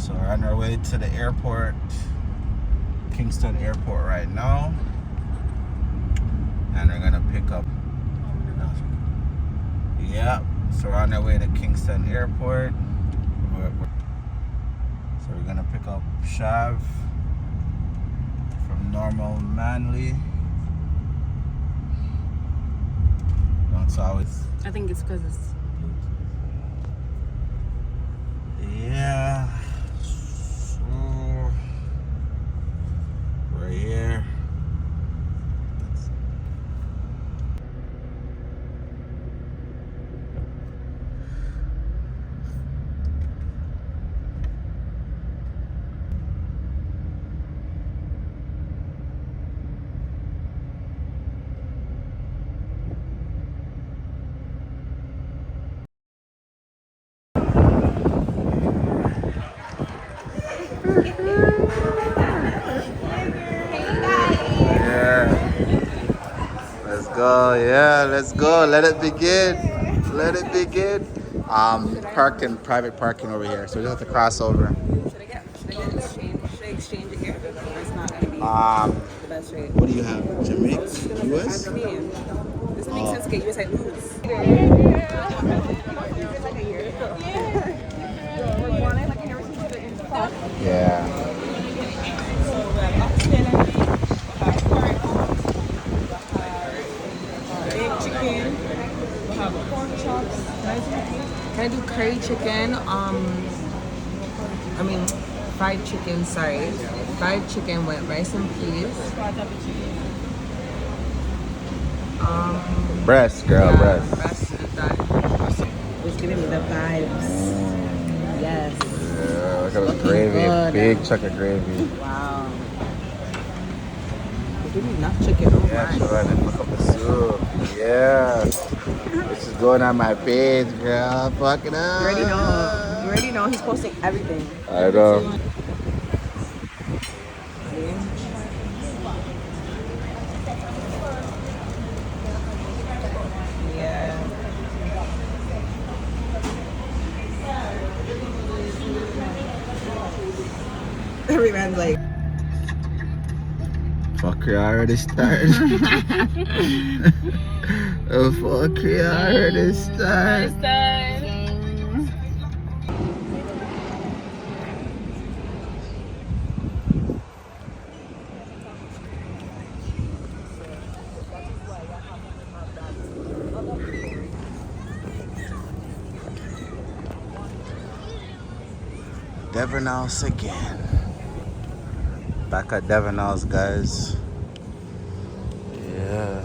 So we're on our way to the airport, Kingston airport right now. And we're gonna pick up. Yep. So we're on our way to Kingston airport. So we're gonna pick up Shav from Normal Manly. It's always. I think it's because it's. Yeah. So we're here. Let's go. Let it begin. Let it begin. Parking, private parking over here. So we just have to cross over. Should I exchange it here? It's not going to be the best rate. What do you have? Jamaica? US? Doesn't make sense to get US, I lose. Yeah. Can I do curry chicken? Fried chicken, sorry. Fried chicken with rice and peas. Breast, girl, yeah, breast. Breast and that. It's giving me the vibes. Yes. Yeah, look at the gravy. Good. Big chunk of gravy. Wow. They give me enough chicken. Oh Yeah, my. sure. And then look up the soup. Yeah. This is going on my page, girl. Fuck it up. You already know. He's posting everything. I know. Yeah. Every man's like, fuck, you already started. Oh, fuck, you already started. Devon House again. Back at Devon House, guys. Yeah.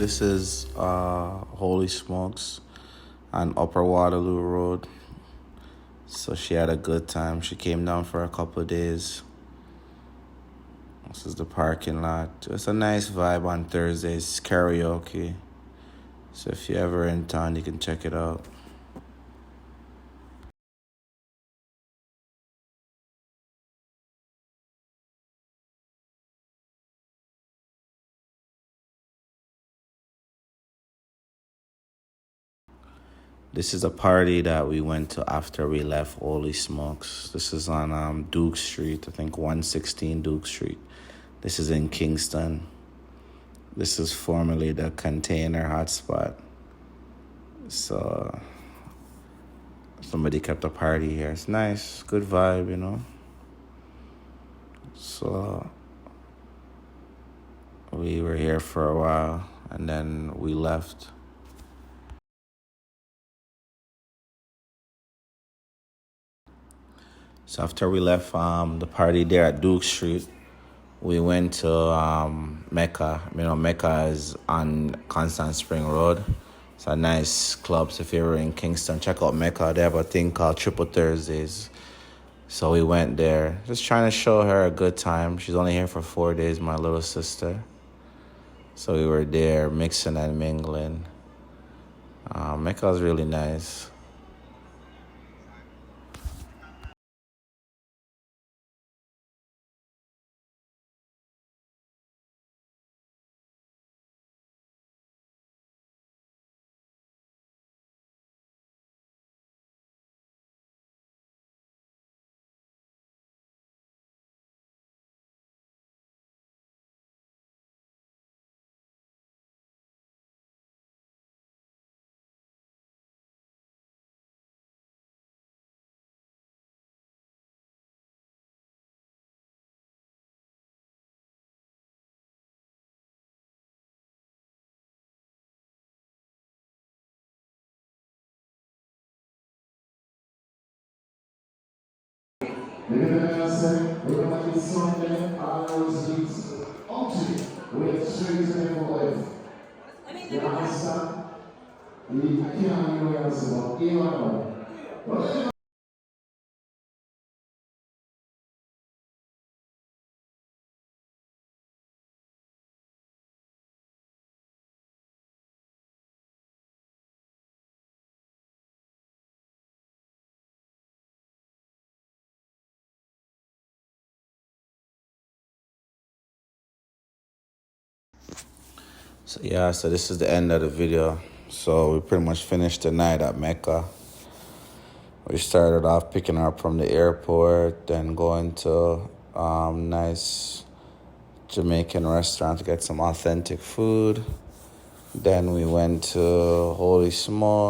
This is Holy Smokes on Upper Waterloo Road. So she had a good time. She came down for a couple of days. This is the parking lot. It's a nice vibe on Thursdays. Karaoke. So if you're ever in town, you can check it out. This is a party that we went to after we left Holy Smokes. This is on Duke Street, I think 116 Duke Street. This is in Kingston. This is formerly the container hotspot. So somebody kept a party here. It's nice, good vibe, you know. So we were here for a while and then we left. So after we left the party there at Duke Street, we went to Mecca. You know, Mecca is on Constant Spring Road. It's a nice club. So if you're in Kingston, check out Mecca. They have a thing called Triple Thursdays. So we went there, just trying to show her a good time. She's only here for 4 days, my little sister. So we were there mixing and mingling. Mecca was really nice. So this is the end of the video. So we pretty much finished the night at Mecca. We started off picking her up from the airport, then going to nice Jamaican restaurant to get some authentic food. Then we went to Holy Smokes.